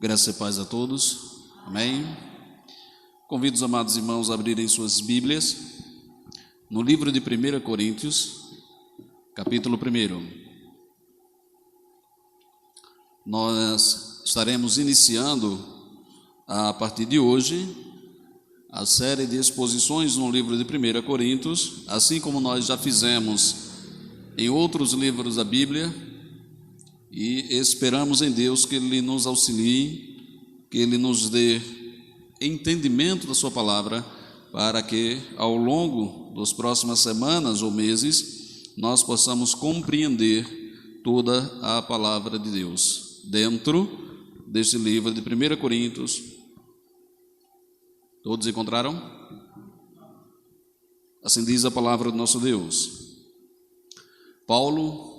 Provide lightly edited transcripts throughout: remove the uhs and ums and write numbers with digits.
Graça e paz a todos, amém? Convido os amados irmãos a abrirem suas Bíblias no livro de 1 Coríntios, capítulo 1. Nós estaremos iniciando, a partir de hoje, a série de exposições no livro de 1 Coríntios, assim como nós já fizemos em outros livros da Bíblia, e esperamos em Deus que Ele nos auxilie, que Ele nos dê entendimento da sua palavra, para que ao longo das próximas semanas ou meses nós possamos compreender toda a palavra de Deus dentro deste livro de 1 Coríntios. Todos encontraram? Assim diz a palavra do nosso Deus. Paulo,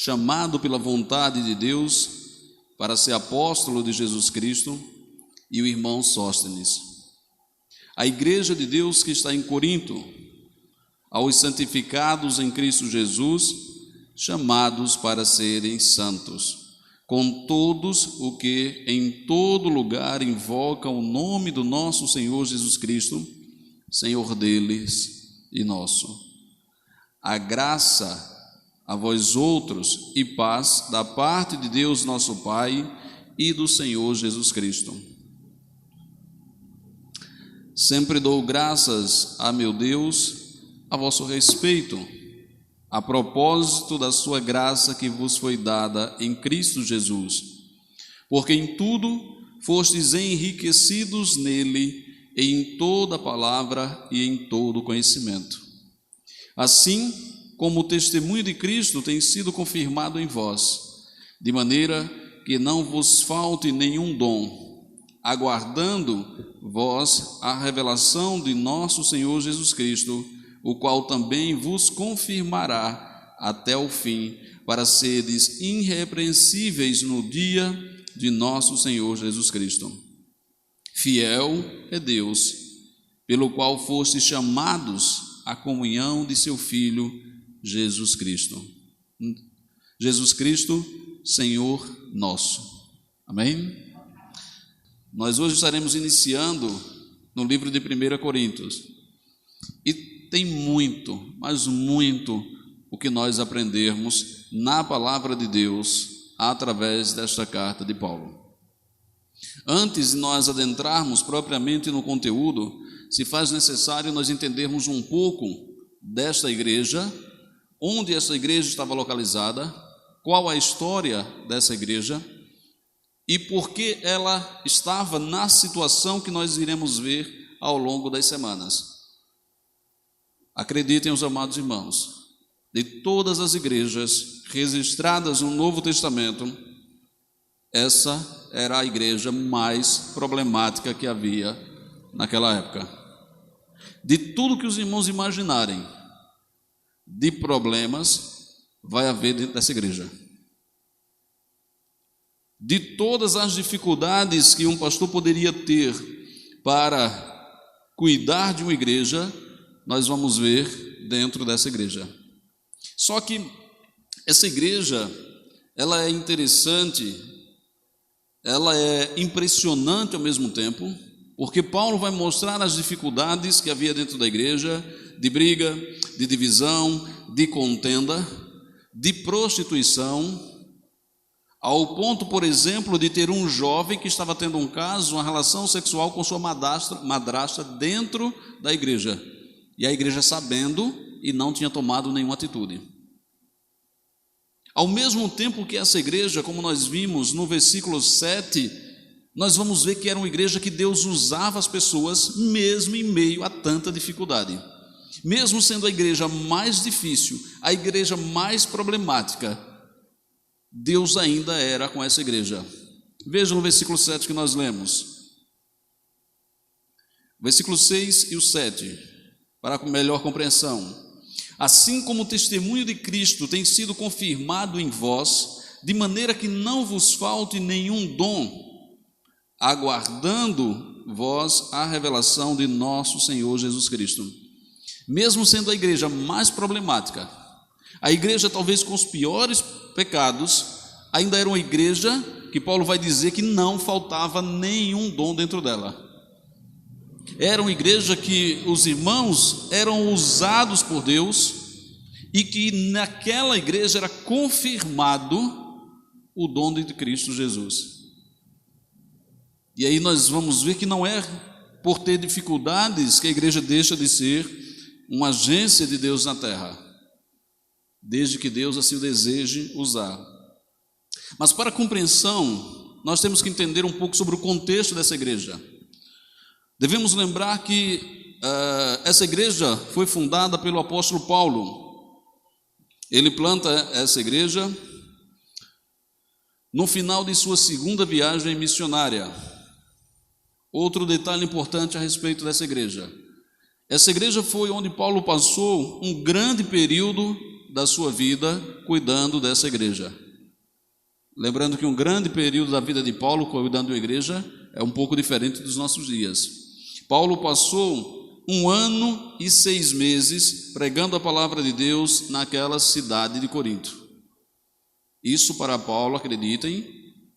chamado pela vontade de Deus para ser apóstolo de Jesus Cristo, e o irmão Sóstenes, a igreja de Deus que está em Corinto, aos santificados em Cristo Jesus, chamados para serem santos, com todos o que em todo lugar invocam o nome do nosso Senhor Jesus Cristo, Senhor deles e nosso. A graça a vós outros e paz da parte de Deus nosso Pai e do Senhor Jesus Cristo. Sempre dou graças a meu Deus a vosso respeito, a propósito da sua graça que vos foi dada em Cristo Jesus, porque em tudo fostes enriquecidos nele, em toda palavra e em todo conhecimento. Assim, como o testemunho de Cristo tem sido confirmado em vós, de maneira que não vos falte nenhum dom, aguardando vós a revelação de nosso Senhor Jesus Cristo, o qual também vos confirmará até o fim, para seres irrepreensíveis no dia de nosso Senhor Jesus Cristo. Fiel é Deus, pelo qual fostes chamados à comunhão de seu Filho, Jesus Cristo. Jesus Cristo, Senhor nosso. Amém? Nós hoje estaremos iniciando no livro de 1 Coríntios. E tem muito, mas muito, o que nós aprendermos na palavra de Deus através desta carta de Paulo. Antes de nós adentrarmos propriamente no conteúdo, se faz necessário nós entendermos um pouco desta igreja, onde essa igreja estava localizada, qual a história dessa igreja e por que ela estava na situação que nós iremos ver ao longo das semanas. Acreditem, os amados irmãos, de todas as igrejas registradas no Novo Testamento, essa era a igreja mais problemática que havia naquela época. De tudo que os irmãos imaginarem de problemas vai haver dentro dessa igreja. De todas as dificuldades que um pastor poderia ter para cuidar de uma igreja, nós vamos ver dentro dessa igreja. Só que essa igreja, ela é interessante, ela é impressionante ao mesmo tempo, porque Paulo vai mostrar as dificuldades que havia dentro da igreja, de briga, de divisão, de contenda, de prostituição, ao ponto, por exemplo, de ter um jovem que estava tendo um caso, uma relação sexual com sua madrasta dentro da igreja, e a igreja sabendo e não tinha tomado nenhuma atitude. Ao mesmo tempo que essa igreja, como nós vimos no versículo 7, nós vamos ver que era uma igreja que Deus usava as pessoas mesmo em meio a tanta dificuldade. Mesmo sendo a igreja mais difícil, a igreja mais problemática, Deus ainda era com essa igreja. Veja no versículo 7 que nós lemos. Versículo 6 e o 7, para melhor compreensão. Assim como o testemunho de Cristo tem sido confirmado em vós, de maneira que não vos falte nenhum dom, aguardando vós a revelação de nosso Senhor Jesus Cristo. Mesmo sendo a igreja mais problemática, a igreja talvez com os piores pecados, ainda era uma igreja que Paulo vai dizer que não faltava nenhum dom dentro dela. Era uma igreja que os irmãos eram usados por Deus e que naquela igreja era confirmado o dom de Cristo Jesus. E aí nós vamos ver que não é por ter dificuldades que a igreja deixa de ser uma agência de Deus na terra, desde que Deus assim o deseje usar. Mas para a compreensão, nós temos que entender um pouco sobre o contexto dessa igreja. Devemos lembrar que essa igreja foi fundada pelo apóstolo Paulo. Ele planta essa igreja no final de sua segunda viagem missionária. Outro detalhe importante a respeito dessa igreja. Essa igreja foi onde Paulo passou um grande período da sua vida cuidando dessa igreja. Lembrando que um grande período da vida de Paulo cuidando de uma igreja é um pouco diferente dos nossos dias. Paulo passou 1 ano e 6 meses pregando a palavra de Deus naquela cidade de Corinto. Isso para Paulo, acreditem,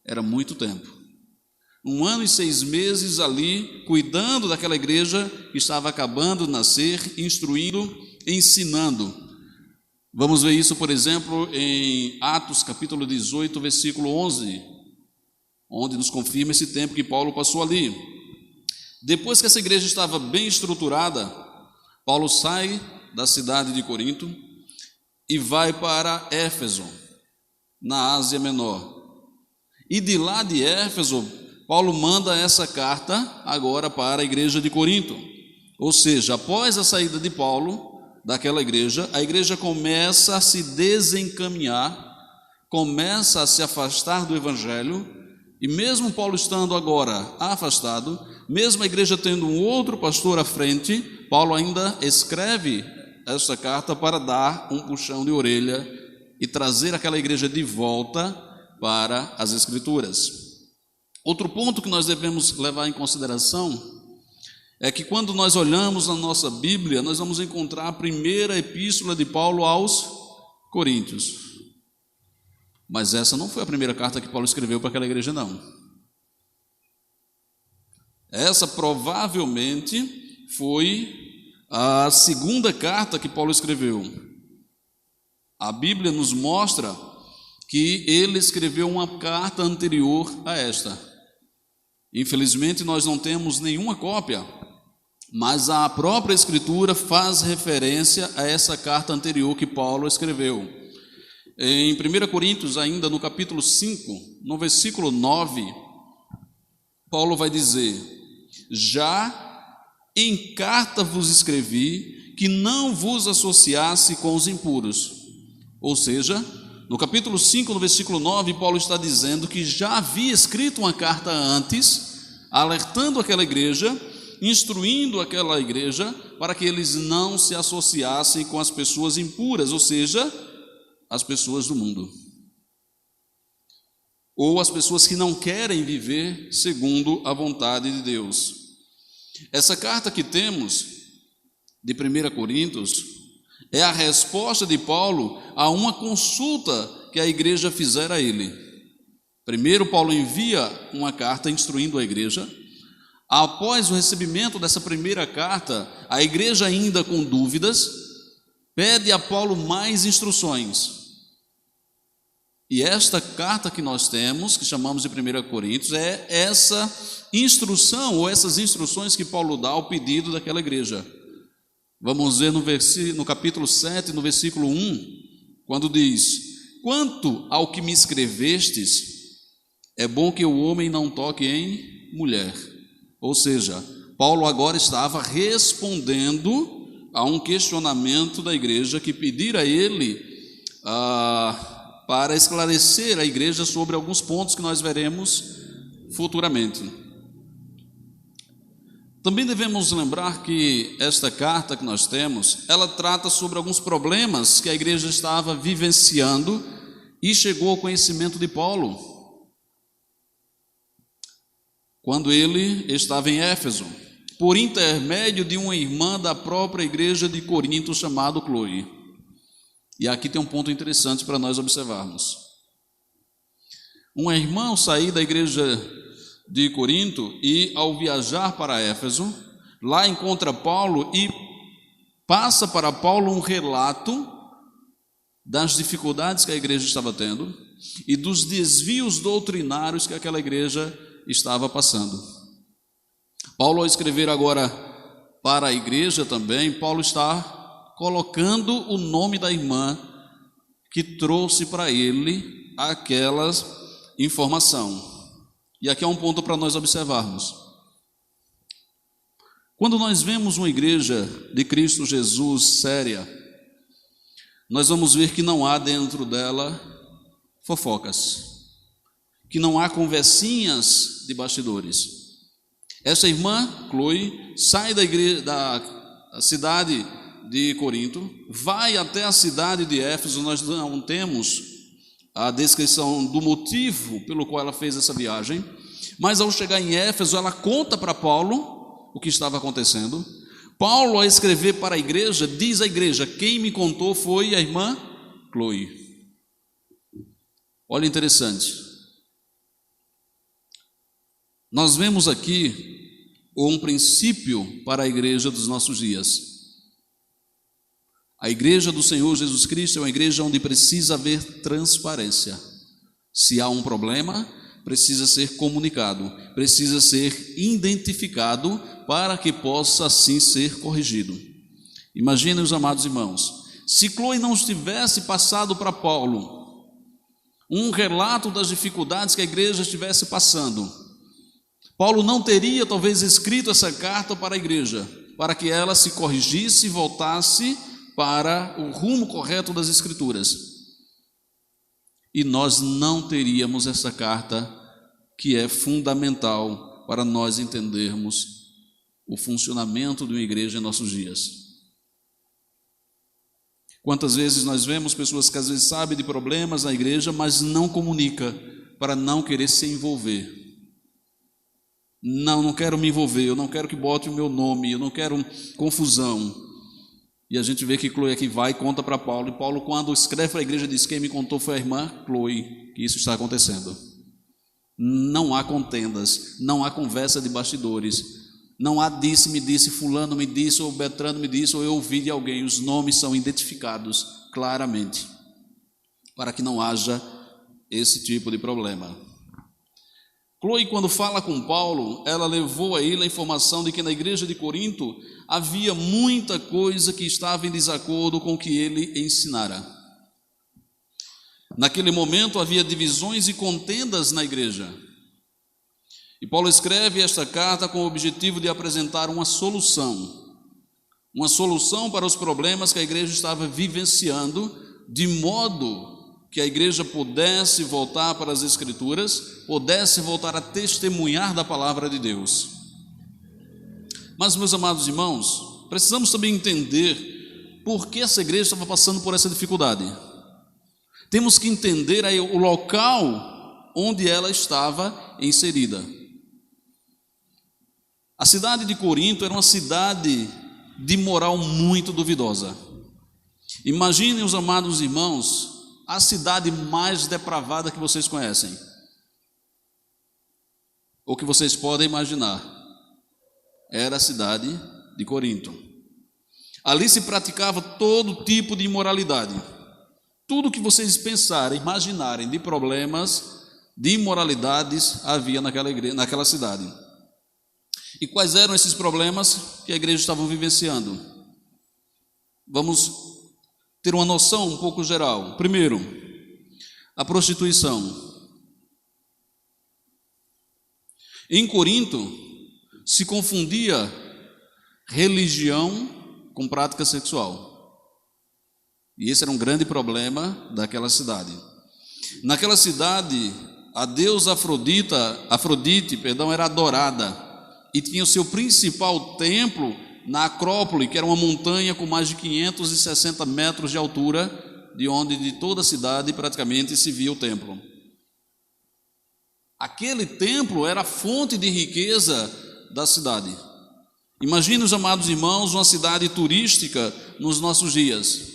era muito tempo. 1 ano e 6 meses ali, cuidando daquela igreja que estava acabando de nascer, instruindo, ensinando. Vamos ver isso, por exemplo, em Atos capítulo 18, versículo 11, onde nos confirma esse tempo que Paulo passou ali. Depois que essa igreja estava bem estruturada, Paulo sai da cidade de Corinto e vai para Éfeso, na Ásia Menor. E de lá de Éfeso, Paulo manda essa carta agora para a igreja de Corinto. Ou seja, após a saída de Paulo daquela igreja, a igreja começa a se desencaminhar, começa a se afastar do evangelho, e mesmo Paulo estando agora afastado, mesmo a igreja tendo um outro pastor à frente, Paulo ainda escreve esta carta para dar um puxão de orelha e trazer aquela igreja de volta para as Escrituras. Outro ponto que nós devemos levar em consideração é que quando nós olhamos na nossa Bíblia, nós vamos encontrar a primeira epístola de Paulo aos Coríntios. Mas essa não foi a primeira carta que Paulo escreveu para aquela igreja, não. Essa provavelmente foi a segunda carta que Paulo escreveu. A Bíblia nos mostra que ele escreveu uma carta anterior a esta. Infelizmente nós não temos nenhuma cópia, mas a própria Escritura faz referência a essa carta anterior que Paulo escreveu. Em 1 Coríntios, ainda no capítulo 5, no versículo 9, Paulo vai dizer: já em carta vos escrevi que não vos associasse com os impuros. Ou seja, no capítulo 5, no versículo 9, Paulo está dizendo que já havia escrito uma carta antes, alertando aquela igreja, instruindo aquela igreja para que eles não se associassem com as pessoas impuras, ou seja, as pessoas do mundo, ou as pessoas que não querem viver segundo a vontade de Deus. Essa carta que temos de 1 Coríntios é a resposta de Paulo a uma consulta que a igreja fizera a ele. Primeiro, Paulo envia uma carta instruindo a igreja. Após o recebimento dessa primeira carta, a igreja, ainda com dúvidas, pede a Paulo mais instruções. E esta carta que nós temos, que chamamos de 1 Coríntios, é essa instrução, ou essas instruções que Paulo dá ao pedido daquela igreja. Vamos ver no capítulo 7, no versículo 1, quando diz: quanto ao que me escrevestes, é bom que o homem não toque em mulher. Ou seja, Paulo agora estava respondendo a um questionamento da igreja que pedira a ele para esclarecer a igreja sobre alguns pontos que nós veremos futuramente. Também devemos lembrar que esta carta que nós temos, ela trata sobre alguns problemas que a igreja estava vivenciando e chegou ao conhecimento de Paulo, quando ele estava em Éfeso, por intermédio de uma irmã da própria igreja de Corinto, chamada Chloe. E aqui tem um ponto interessante para nós observarmos. Um irmão saiu da igreja de Corinto e, ao viajar para Éfeso, lá encontra Paulo e passa para Paulo um relato das dificuldades que a igreja estava tendo e dos desvios doutrinários que aquela igreja estava passando. Paulo, ao escrever agora para a igreja também, Paulo está colocando o nome da irmã que trouxe para ele aquela informação. E aqui é um ponto para nós observarmos. Quando nós vemos uma igreja de Cristo Jesus séria, nós vamos ver que não há dentro dela fofocas, que não há conversinhas de bastidores. Essa irmã, Chloe, sai da igreja, da cidade de Corinto, vai até a cidade de Éfeso. Nós não temos a descrição do motivo pelo qual ela fez essa viagem, mas ao chegar em Éfeso, ela conta para Paulo o que estava acontecendo. Paulo, ao escrever para a igreja, diz à igreja: quem me contou foi a irmã Chloe. Olha, interessante. Nós vemos aqui um princípio para a igreja dos nossos dias. A igreja do Senhor Jesus Cristo é uma igreja onde precisa haver transparência. Se há um problema, precisa ser comunicado, precisa ser identificado para que possa assim ser corrigido. Imaginem, os amados irmãos, se Chloe não tivesse passado para Paulo um relato das dificuldades que a igreja estivesse passando, Paulo não teria talvez escrito essa carta para a igreja, para que ela se corrigisse e voltasse para o rumo correto das Escrituras. E nós não teríamos essa carta, que é fundamental para nós entendermos o funcionamento de uma igreja em nossos dias. Quantas vezes nós vemos pessoas que às vezes sabem de problemas na igreja, mas não comunica, para não querer se envolver. Não quero me envolver, eu não quero que bote o meu nome, eu não quero confusão. E a gente vê que Chloe aqui vai e conta para Paulo, e Paulo, quando escreve para a igreja, diz: quem me contou foi a irmã Chloe, que isso está acontecendo. Não há contendas, não há conversa de bastidores, não há disse-me disse, fulano me disse, ou Bertrano me disse, ou eu ouvi de alguém. Os nomes são identificados claramente, para que não haja esse tipo de problema. Chloe, quando fala com Paulo, ela levou a ele a informação de que na igreja de Corinto havia muita coisa que estava em desacordo com o que ele ensinara. Naquele momento havia divisões e contendas na igreja. E Paulo escreve esta carta com o objetivo de apresentar uma solução para os problemas que a igreja estava vivenciando, de modo que a igreja pudesse voltar para as Escrituras, pudesse voltar a testemunhar da palavra de Deus. Mas, meus amados irmãos, precisamos também entender por que essa igreja estava passando por essa dificuldade. Temos que entender aí o local onde ela estava inserida. A cidade de Corinto era uma cidade de moral muito duvidosa. Imaginem, os amados irmãos, a cidade mais depravada que vocês conhecem, ou que vocês podem imaginar, era a cidade de Corinto. Ali se praticava todo tipo de imoralidade. Tudo que vocês pensarem, imaginarem de problemas, de imoralidades, havia naquela cidade. E quais eram esses problemas que a igreja estava vivenciando? Vamos ter uma noção um pouco geral. Primeiro, a prostituição. Em Corinto, se confundia religião com prática sexual. E esse era um grande problema daquela cidade. Naquela cidade, a deusa Afrodite, era adorada, e tinha o seu principal templo na Acrópole, que era uma montanha com mais de 560 metros de altura, de onde de toda a cidade praticamente se via o templo. Aquele templo era a fonte de riqueza da cidade. Imagine, os amados irmãos, uma cidade turística nos nossos dias.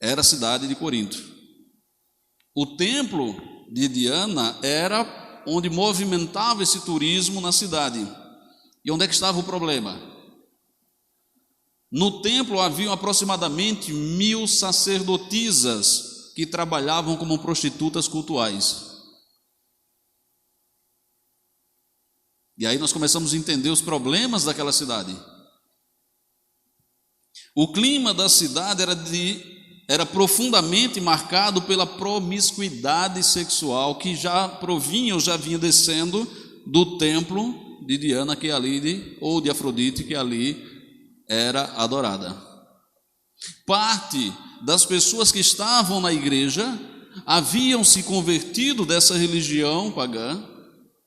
Era a cidade de Corinto. O templo de Diana era onde movimentava esse turismo na cidade. E onde é que estava o problema? No templo haviam aproximadamente 1000 sacerdotisas que trabalhavam como prostitutas cultuais. E aí nós começamos a entender os problemas daquela cidade. O clima da cidade era profundamente marcado pela promiscuidade sexual que já provinha ou já vinha descendo do templo de Diana, que ali, ou de Afrodite, que ali era adorada. Parte das pessoas que estavam na igreja haviam se convertido dessa religião pagã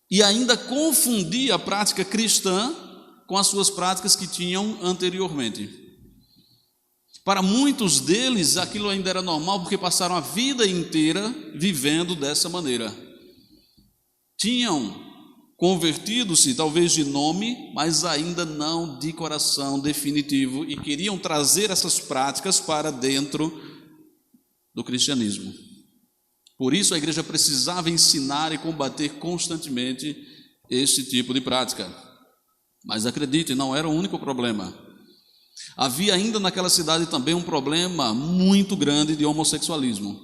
e ainda confundia a prática cristã com as suas práticas que tinham anteriormente. Para muitos deles, aquilo ainda era normal, porque passaram a vida inteira vivendo dessa maneira. Tinham convertido-se, talvez de nome, mas ainda não de coração definitivo, e queriam trazer essas práticas para dentro do cristianismo. Por isso, a igreja precisava ensinar e combater constantemente esse tipo de prática. Mas acreditem, não era o único problema. Havia ainda naquela cidade também um problema muito grande de homossexualismo.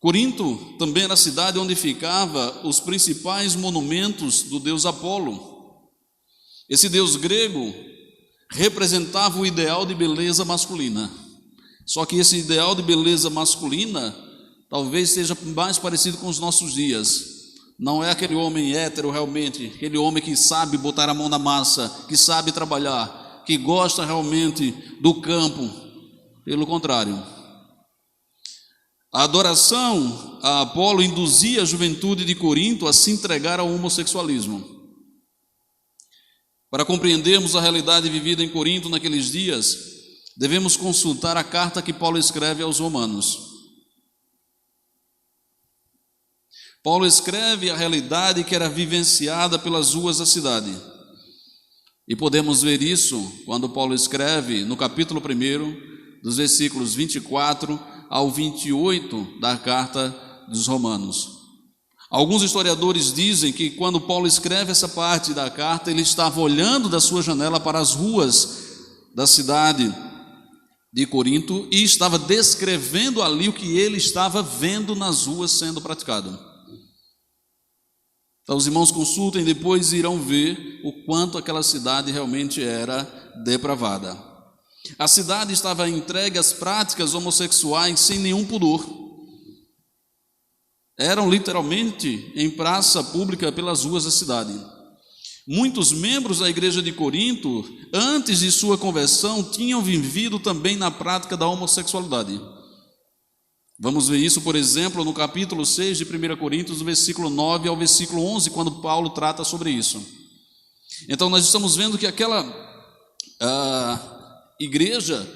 Corinto também era a cidade onde ficavam os principais monumentos do deus Apolo. Esse deus grego representava o ideal de beleza masculina. Só que esse ideal de beleza masculina talvez seja mais parecido com os nossos dias. Não é aquele homem hétero realmente, aquele homem que sabe botar a mão na massa, que sabe trabalhar, que gosta realmente do campo. Pelo contrário, a adoração a Apolo induzia a juventude de Corinto a se entregar ao homossexualismo. Para compreendermos a realidade vivida em Corinto naqueles dias, devemos consultar a carta que Paulo escreve aos Romanos. Paulo escreve a realidade que era vivenciada pelas ruas da cidade. E podemos ver isso quando Paulo escreve no capítulo 1, dos versículos 24 ao 28 da carta dos Romanos. Alguns historiadores dizem que quando Paulo escreve essa parte da carta, ele estava olhando da sua janela para as ruas da cidade de Corinto e estava descrevendo ali o que ele estava vendo nas ruas sendo praticado. Então os irmãos consultem, depois irão ver o quanto aquela cidade realmente era depravada. A cidade estava entregue às práticas homossexuais sem nenhum pudor. Eram literalmente em praça pública pelas ruas da cidade. Muitos membros da igreja de Corinto, antes de sua conversão, tinham vivido também na prática da homossexualidade. Vamos ver isso, por exemplo, no capítulo 6 de 1 Coríntios, do versículo 9 ao versículo 11, quando Paulo trata sobre isso. Então, nós estamos vendo que aquela igreja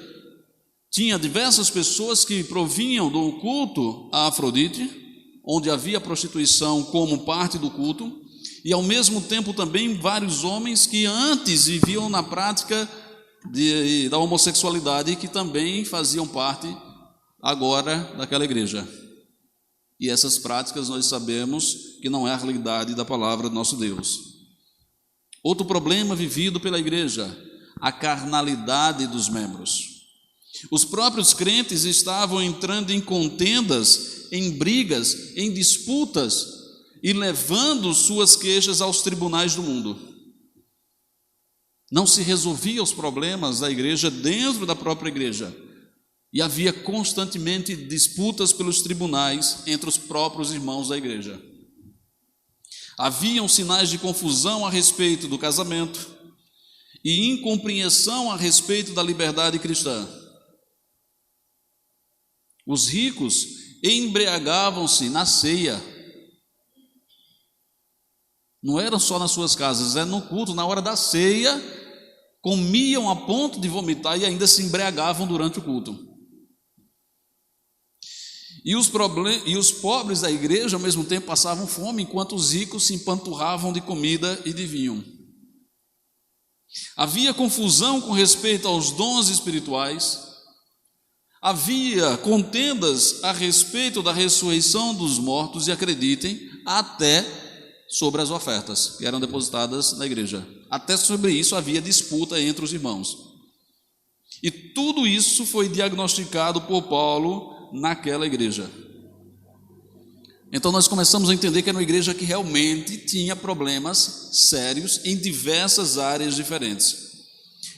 tinha diversas pessoas que provinham do culto a Afrodite, onde havia prostituição como parte do culto, e ao mesmo tempo também vários homens que antes viviam na prática da homossexualidade e que também faziam parte agora daquela igreja. E essas práticas nós sabemos que não é a realidade da palavra do nosso Deus. Outro problema vivido pela igreja, a carnalidade dos membros. Os próprios crentes estavam entrando em contendas, em brigas, em disputas e levando suas queixas aos tribunais do mundo. Não se resolviam os problemas da igreja dentro da própria igreja. E havia constantemente disputas pelos tribunais entre os próprios irmãos da igreja. Haviam sinais de confusão a respeito do casamento e incompreensão a respeito da liberdade cristã. Os ricos embriagavam-se na ceia. Não eram só nas suas casas, era no culto, na hora da ceia, comiam a ponto de vomitar e ainda se embriagavam durante o culto. E os pobres da igreja, ao mesmo tempo, passavam fome, enquanto os ricos se empanturravam de comida e de vinho. Havia confusão com respeito aos dons espirituais. Havia contendas a respeito da ressurreição dos mortos, e acreditem, até sobre as ofertas que eram depositadas na igreja. Até sobre isso havia disputa entre os irmãos. E tudo isso foi diagnosticado por Paulo naquela igreja. Então nós começamos a entender que era uma igreja que realmente tinha problemas sérios em diversas áreas diferentes.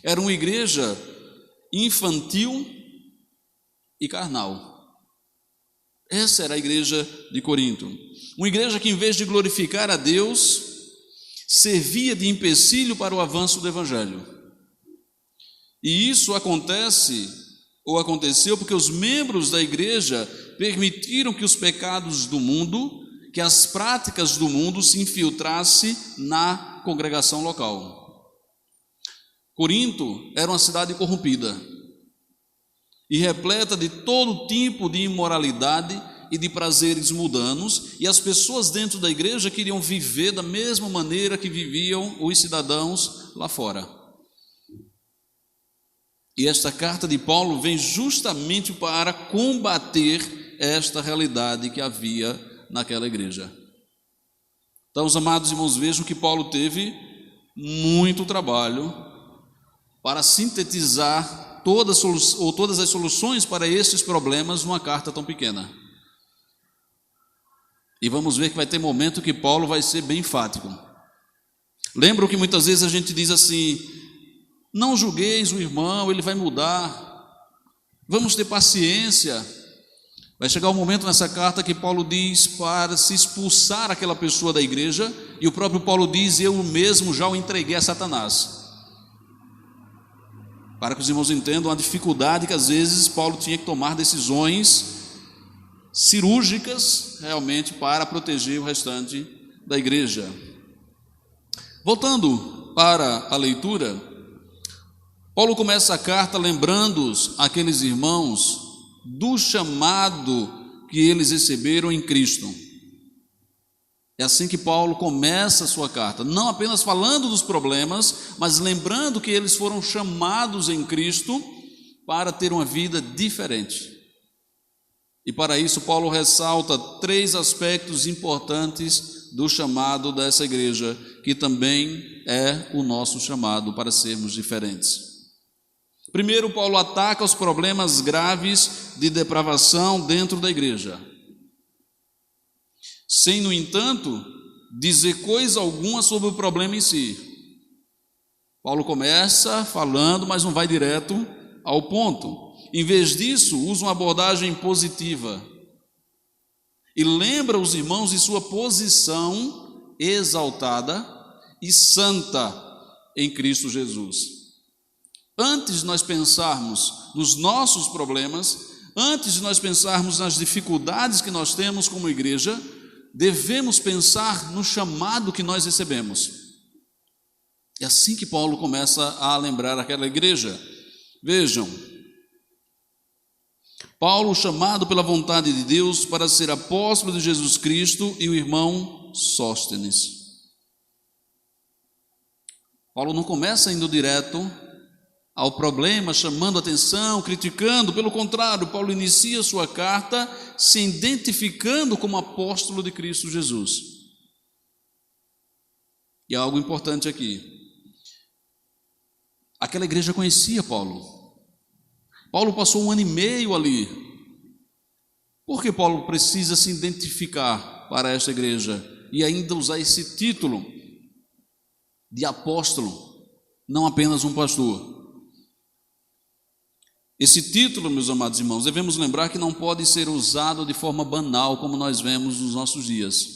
Era uma igreja infantil e carnal. Essa era a igreja de Corinto. Uma igreja que, em vez de glorificar a Deus, servia de empecilho para o avanço do evangelho. E isso aconteceu porque os membros da igreja permitiram que os pecados do mundo, que as práticas do mundo se infiltrassem na congregação local. Corinto era uma cidade corrompida e repleta de todo tipo de imoralidade e de prazeres mundanos, e as pessoas dentro da igreja queriam viver da mesma maneira que viviam os cidadãos lá fora. E esta carta de Paulo vem justamente para combater esta realidade que havia naquela igreja. Então, os amados irmãos, vejam que Paulo teve muito trabalho para sintetizar todas as soluções para esses problemas numa carta tão pequena. E vamos ver que vai ter momento que Paulo vai ser bem enfático. Lembram que muitas vezes a gente diz assim: não julgueis o irmão, ele vai mudar, vamos ter paciência. Vai chegar um momento nessa carta que Paulo diz para se expulsar aquela pessoa da igreja, e o próprio Paulo diz: eu mesmo já o entreguei a Satanás. Para que os irmãos entendam a dificuldade que às vezes Paulo tinha que tomar decisões cirúrgicas realmente para proteger o restante da igreja. Voltando para a leitura, Paulo começa a carta lembrando-os, aqueles irmãos, do chamado que eles receberam em Cristo. É assim que Paulo começa a sua carta, não apenas falando dos problemas, mas lembrando que eles foram chamados em Cristo para ter uma vida diferente. E para isso Paulo ressalta 3 aspectos importantes do chamado dessa igreja, que também é o nosso chamado para sermos diferentes. Primeiro, Paulo ataca os problemas graves de depravação dentro da igreja, sem, no entanto, dizer coisa alguma sobre o problema em si. Paulo começa falando, mas não vai direto ao ponto. Em vez disso, usa uma abordagem positiva e lembra os irmãos de sua posição exaltada e santa em Cristo Jesus. Antes de nós pensarmos nos nossos problemas, antes de nós pensarmos nas dificuldades que nós temos como igreja, devemos pensar no chamado que nós recebemos. É assim que Paulo começa a lembrar aquela igreja. Vejam, Paulo, chamado pela vontade de Deus para ser apóstolo de Jesus Cristo, e o irmão Sóstenes. Paulo não começa indo direto ao problema, chamando atenção, criticando. Pelo contrário, Paulo inicia sua carta se identificando como apóstolo de Cristo Jesus. E há algo importante aqui. Aquela igreja conhecia Paulo. Paulo passou 1 ano e meio ali. Por que Paulo precisa se identificar para esta igreja e ainda usar esse título de apóstolo, não apenas um pastor? Esse título, meus amados irmãos, devemos lembrar que não pode ser usado de forma banal, como nós vemos nos nossos dias.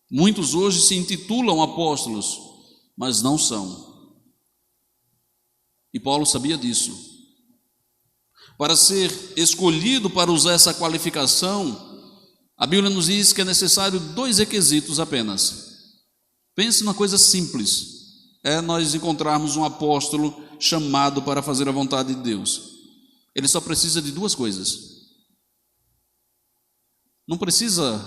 Muitos hoje se intitulam apóstolos, mas não são. E Paulo sabia disso. Para ser escolhido para usar essa qualificação, a Bíblia nos diz que é necessário 2 requisitos apenas. Pense numa coisa simples. É nós encontrarmos um apóstolo chamado para fazer a vontade de Deus. Ele só precisa de 2 coisas. Não precisa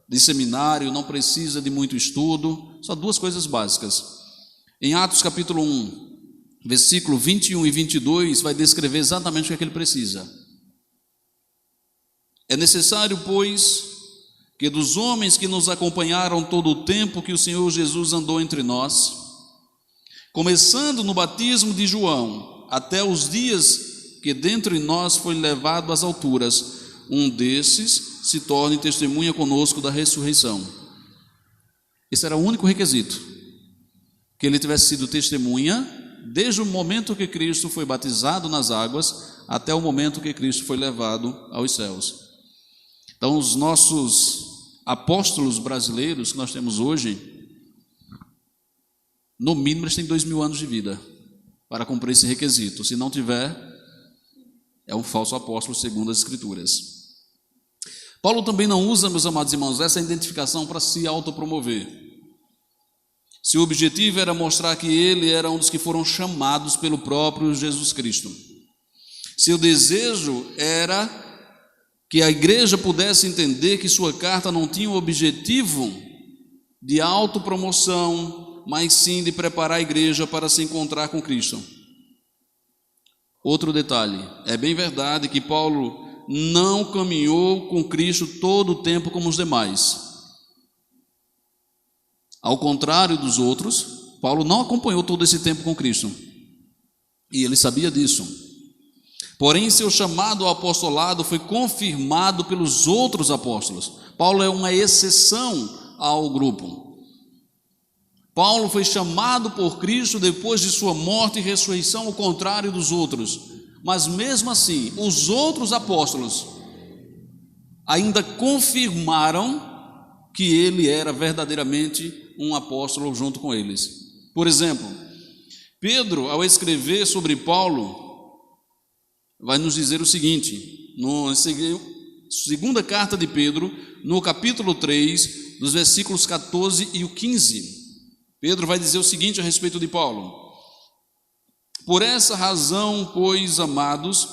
de seminário, não precisa de muito estudo, só 2 coisas básicas. Em Atos capítulo 1, versículo 21 e 22, vai descrever exatamente o que ele precisa. É necessário, pois, que dos homens que nos acompanharam todo o tempo que o Senhor Jesus andou entre nós, começando no batismo de João, até os dias que dentre nós foi levado às alturas, um desses se torne testemunha conosco da ressurreição. Esse era o único requisito, que ele tivesse sido testemunha desde o momento que Cristo foi batizado nas águas até o momento que Cristo foi levado aos céus. Então, os nossos apóstolos brasileiros que nós temos hoje, no mínimo eles têm 2000 anos de vida para cumprir esse requisito. Se não tiver, é um falso apóstolo segundo as Escrituras. Paulo também não usa, meus amados irmãos, essa identificação para se autopromover. Seu objetivo era mostrar que ele era um dos que foram chamados pelo próprio Jesus Cristo. Seu desejo era que a igreja pudesse entender que sua carta não tinha o objetivo de autopromoção, mas sim de preparar a igreja para se encontrar com Cristo. Outro detalhe, é bem verdade que Paulo não caminhou com Cristo todo o tempo como os demais. Ao contrário dos outros, Paulo não acompanhou todo esse tempo com Cristo. E ele sabia disso. Porém, seu chamado ao apostolado foi confirmado pelos outros apóstolos. Paulo é uma exceção ao grupo. Paulo foi chamado por Cristo depois de sua morte e ressurreição, ao contrário dos outros. Mas mesmo assim, os outros apóstolos ainda confirmaram que ele era verdadeiramente um apóstolo junto com eles. Por exemplo, Pedro, ao escrever sobre Paulo, vai nos dizer o seguinte, na segunda carta de Pedro, no capítulo 3, dos versículos 14 e o 15, Pedro vai dizer o seguinte a respeito de Paulo: por essa razão, pois, amados,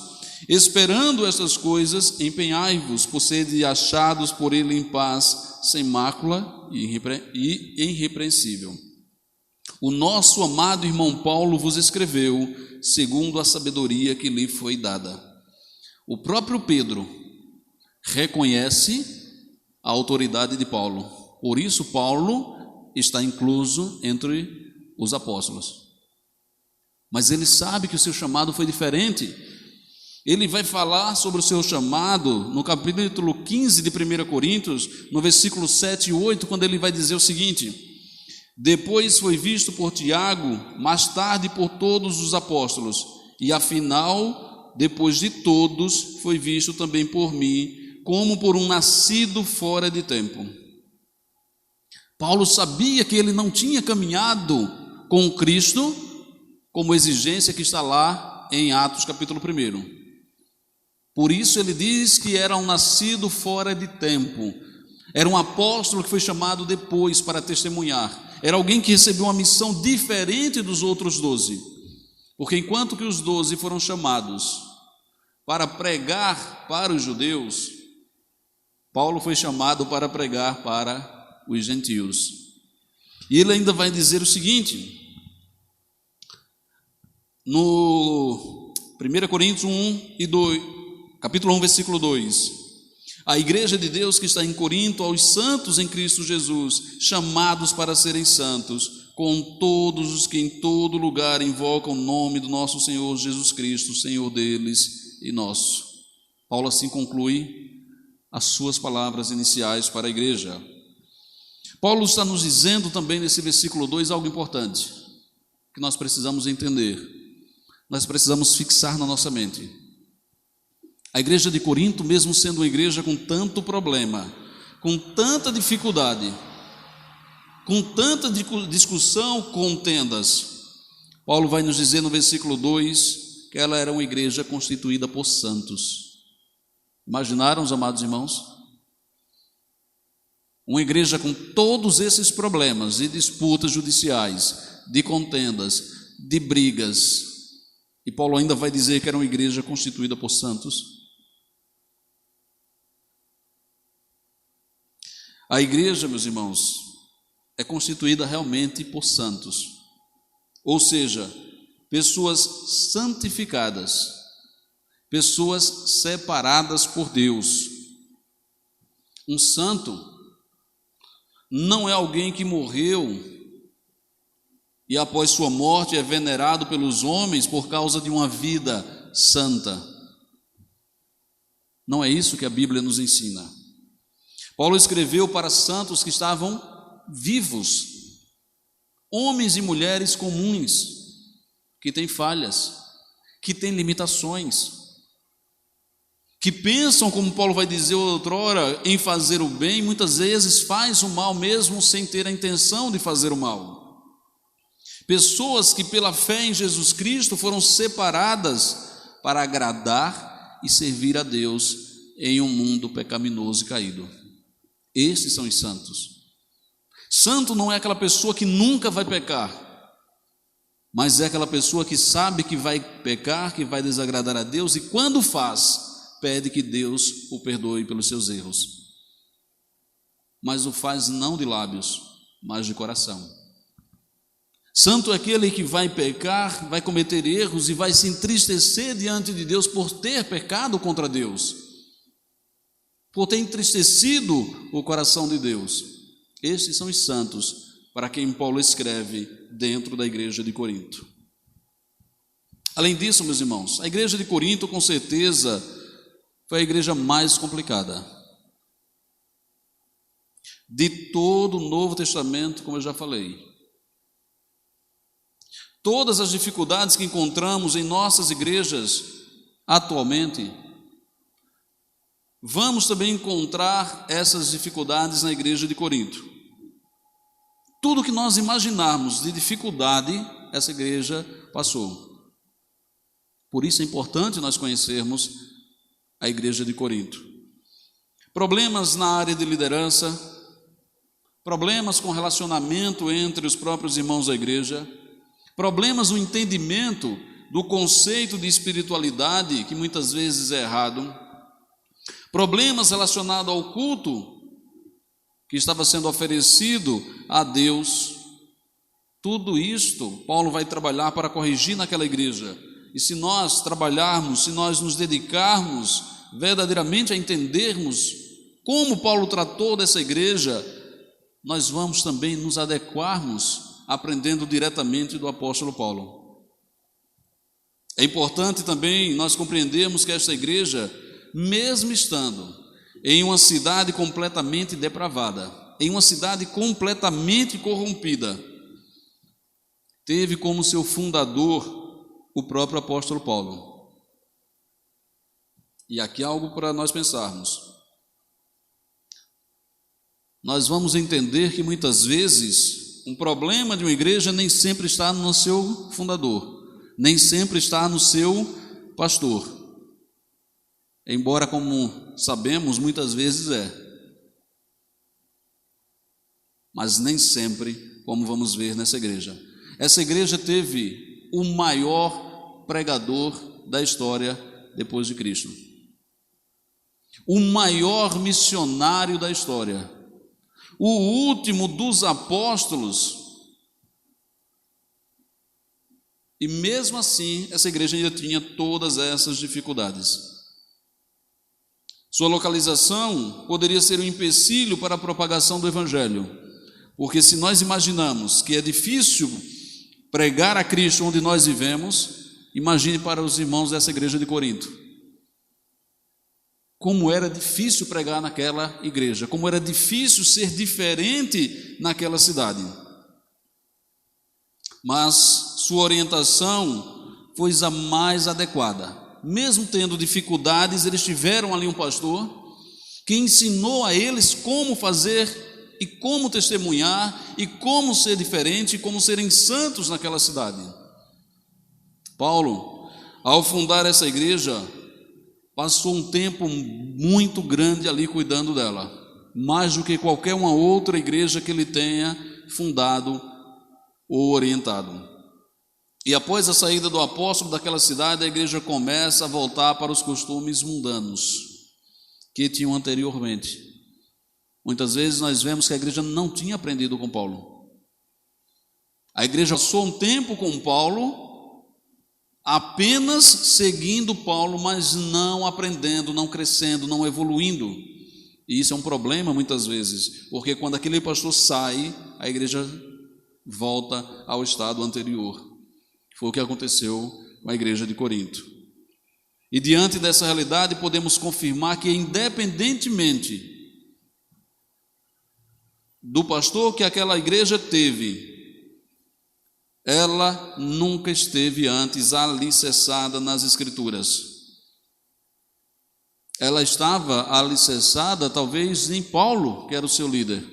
esperando essas coisas, empenhai-vos por serem achados por ele em paz, sem mácula e irrepreensível. O nosso amado irmão Paulo vos escreveu, segundo a sabedoria que lhe foi dada. O próprio Pedro reconhece a autoridade de Paulo. Por isso, Paulo está incluso entre os apóstolos. Mas ele sabe que o seu chamado foi diferente. Ele vai falar sobre o seu chamado no capítulo 15 de 1 Coríntios, no versículo 7 e 8, quando ele vai dizer o seguinte: depois foi visto por Tiago, mais tarde por todos os apóstolos, e afinal, depois de todos, foi visto também por mim, como por um nascido fora de tempo. Paulo sabia que ele não tinha caminhado com Cristo como exigência que está lá em Atos capítulo 1. Por isso ele diz que era um nascido fora de tempo. Era um apóstolo que foi chamado depois para testemunhar. Era alguém que recebeu uma missão diferente dos outros 12. Porque enquanto que os 12 foram chamados para pregar para os judeus, Paulo foi chamado para pregar para os gentios. E ele ainda vai dizer o seguinte, no 1 Coríntios 1 e 2, capítulo 1, versículo 2: a igreja de Deus que está em Corinto, aos santos em Cristo Jesus, chamados para serem santos, com todos os que em todo lugar invocam o nome do nosso Senhor Jesus Cristo, Senhor deles e nosso. Paulo assim conclui as suas palavras iniciais para a igreja. Paulo está nos dizendo também nesse versículo 2 algo importante, que nós precisamos entender. Nós precisamos fixar na nossa mente. A igreja de Corinto, mesmo sendo uma igreja com tanto problema, com tanta dificuldade, com tanta discussão, contendas, Paulo vai nos dizer no versículo 2 que ela era uma igreja constituída por santos. Imaginaram, os amados irmãos? Uma igreja com todos esses problemas de disputas judiciais, de contendas, de brigas. E Paulo ainda vai dizer que era uma igreja constituída por santos. A igreja, meus irmãos, é constituída realmente por santos. Ou seja, pessoas santificadas, pessoas separadas por Deus. Um santo não é alguém que morreu e após sua morte é venerado pelos homens por causa de uma vida santa. Não é isso que a Bíblia nos ensina. Paulo escreveu para santos que estavam vivos, homens e mulheres comuns, que têm falhas, que têm limitações, que pensam, como Paulo vai dizer outrora, em fazer o bem, muitas vezes faz o mal mesmo sem ter a intenção de fazer o mal. Pessoas que pela fé em Jesus Cristo foram separadas para agradar e servir a Deus em um mundo pecaminoso e caído. Esses são os santos. Santo não é aquela pessoa que nunca vai pecar, mas é aquela pessoa que sabe que vai pecar, que vai desagradar a Deus e quando faz, pede que Deus o perdoe pelos seus erros. Mas o faz não de lábios, mas de coração. Santo é aquele que vai pecar, vai cometer erros e vai se entristecer diante de Deus por ter pecado contra Deus, por ter entristecido o coração de Deus. Estes são os santos para quem Paulo escreve dentro da igreja de Corinto. Além disso, meus irmãos, a igreja de Corinto com certeza foi a igreja mais complicada de todo o Novo Testamento, como eu já falei. Todas as dificuldades que encontramos em nossas igrejas atualmente, vamos também encontrar essas dificuldades na igreja de Corinto. Tudo que nós imaginarmos de dificuldade, essa igreja passou. Por isso é importante nós conhecermos a igreja de Corinto. Problemas na área de liderança, problemas com relacionamento entre os próprios irmãos da igreja, problemas no entendimento do conceito de espiritualidade, que muitas vezes é errado, problemas relacionados ao culto que estava sendo oferecido a Deus. Tudo isto Paulo vai trabalhar para corrigir naquela igreja. E se nós trabalharmos, se nós nos dedicarmos verdadeiramente a entendermos como Paulo tratou dessa igreja, nós vamos também nos adequarmos aprendendo diretamente do apóstolo Paulo. É importante também nós compreendermos que esta igreja, mesmo estando em uma cidade completamente depravada, em uma cidade completamente corrompida, teve como seu fundador o próprio apóstolo Paulo. E aqui há algo para nós pensarmos. Nós vamos entender que muitas vezes um problema de uma igreja nem sempre está no seu fundador, nem sempre está no seu pastor. Embora, como sabemos, muitas vezes é. Mas nem sempre, como vamos ver nessa igreja. Essa igreja teve o maior pregador da história depois de Cristo. O maior missionário da história. O último dos apóstolos. E mesmo assim, essa igreja ainda tinha todas essas dificuldades. Sua localização poderia ser um empecilho para a propagação do evangelho, porque se nós imaginamos que é difícil pregar a Cristo onde nós vivemos, imagine para os irmãos dessa igreja de Corinto. Como era difícil pregar naquela igreja, como era difícil ser diferente naquela cidade. Mas sua orientação foi a mais adequada. Mesmo tendo dificuldades, eles tiveram ali um pastor que ensinou a eles como fazer e como testemunhar e como ser diferente e como serem santos naquela cidade. Paulo, ao fundar essa igreja, passou um tempo muito grande ali cuidando dela, mais do que qualquer uma outra igreja que ele tenha fundado ou orientado. E após a saída do apóstolo daquela cidade, a igreja começa a voltar para os costumes mundanos que tinham anteriormente. Muitas vezes nós vemos que a igreja não tinha aprendido com Paulo. A igreja passou um tempo com Paulo, apenas seguindo Paulo, mas não aprendendo, não crescendo, não evoluindo. E isso é um problema muitas vezes, porque quando aquele pastor sai, a igreja volta ao estado anterior. Foi o que aconteceu com a igreja de Corinto. E diante dessa realidade, podemos confirmar que, independentemente do pastor que aquela igreja teve, ela nunca esteve antes alicerçada nas Escrituras. Ela estava alicerçada talvez em Paulo, que era o seu líder,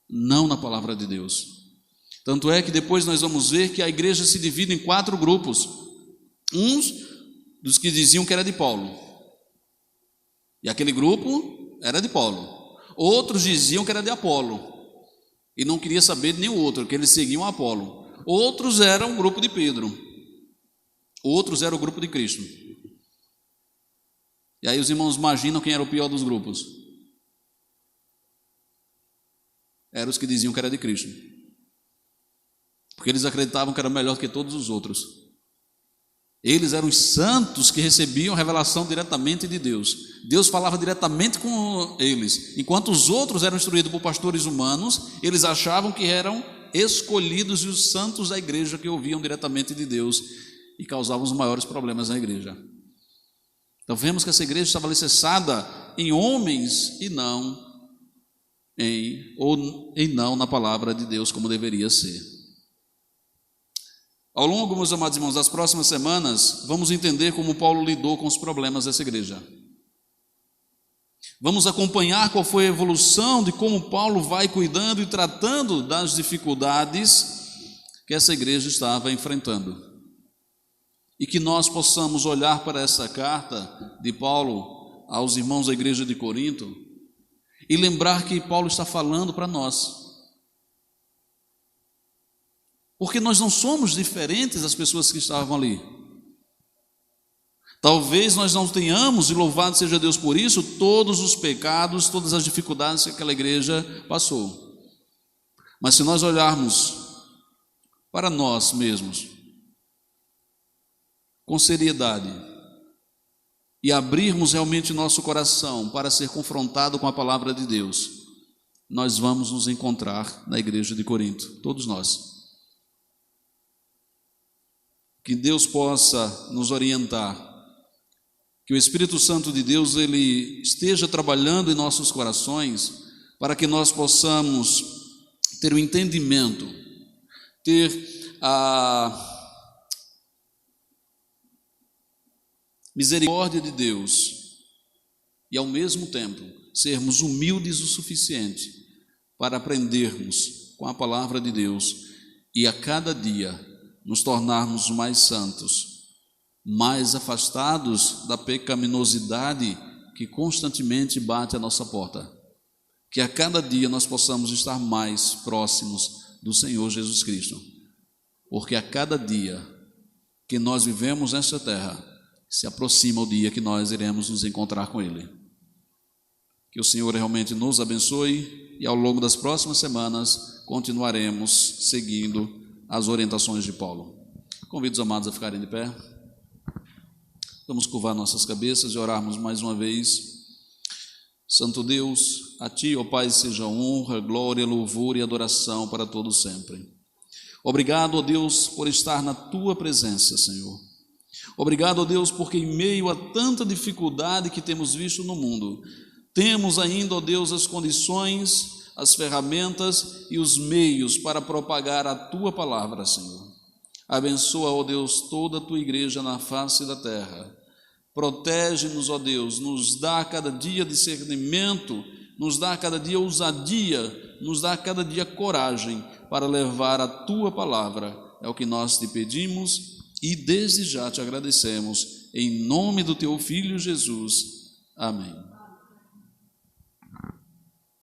não na palavra de Deus. Tanto é que depois nós vamos ver que a igreja se divide em 4 grupos. Uns dos que diziam que era de Paulo, e aquele grupo era de Paulo. Outros diziam que era de Apolo, e não queria saber de nenhum outro, que eles seguiam Apolo. Outros eram o grupo de Pedro, outros eram o grupo de Cristo. E aí os irmãos imaginam quem era o pior dos grupos. Eram os que diziam que era de Cristo, porque eles acreditavam que era melhor do que todos os outros. Eles eram os santos que recebiam revelação diretamente de Deus. Deus falava diretamente com eles. Enquanto os outros eram instruídos por pastores humanos, eles achavam que eram escolhidos e os santos da igreja que ouviam diretamente de Deus e causavam os maiores problemas na igreja. Então vemos que essa igreja estava alicerçada em homens e não não na palavra de Deus como deveria ser. Ao longo, meus amados irmãos, das próximas semanas, vamos entender como Paulo lidou com os problemas dessa igreja. Vamos acompanhar qual foi a evolução de como Paulo vai cuidando e tratando das dificuldades que essa igreja estava enfrentando. E que nós possamos olhar para essa carta de Paulo aos irmãos da igreja de Corinto e lembrar que Paulo está falando para nós. Porque nós não somos diferentes das pessoas que estavam ali. Talvez nós não tenhamos, e louvado seja Deus por isso, todos os pecados, todas as dificuldades que aquela igreja passou. Mas se nós olharmos para nós mesmos, com seriedade, e abrirmos realmente nosso coração para ser confrontado com a palavra de Deus, nós vamos nos encontrar na igreja de Corinto, todos nós. Que Deus possa nos orientar, que o Espírito Santo de Deus ele esteja trabalhando em nossos corações, para que nós possamos ter o entendimento, ter a misericórdia de Deus e, ao mesmo tempo, sermos humildes o suficiente para aprendermos com a palavra de Deus e a cada dia nos tornarmos mais santos, mais afastados da pecaminosidade que constantemente bate à nossa porta. Que a cada dia nós possamos estar mais próximos do Senhor Jesus Cristo, porque a cada dia que nós vivemos nesta terra, se aproxima o dia que nós iremos nos encontrar com Ele. Que o Senhor realmente nos abençoe e ao longo das próximas semanas continuaremos seguindo as orientações de Paulo. Convido os amados a ficarem de pé. Vamos curvar nossas cabeças e orarmos mais uma vez. Santo Deus, a Ti, ó Pai, seja honra, glória, louvor e adoração para todos sempre. Obrigado, ó Deus, por estar na Tua presença, Senhor. Obrigado, ó Deus, porque em meio a tanta dificuldade que temos visto no mundo, temos ainda, ó Deus, as condições, as ferramentas e os meios para propagar a Tua palavra, Senhor. Abençoa, ó Deus, toda a Tua igreja na face da terra. Protege-nos, ó Deus, nos dá cada dia discernimento, nos dá cada dia ousadia, nos dá cada dia coragem para levar a Tua palavra. É o que nós te pedimos e desde já te agradecemos. Em nome do Teu Filho Jesus. Amém.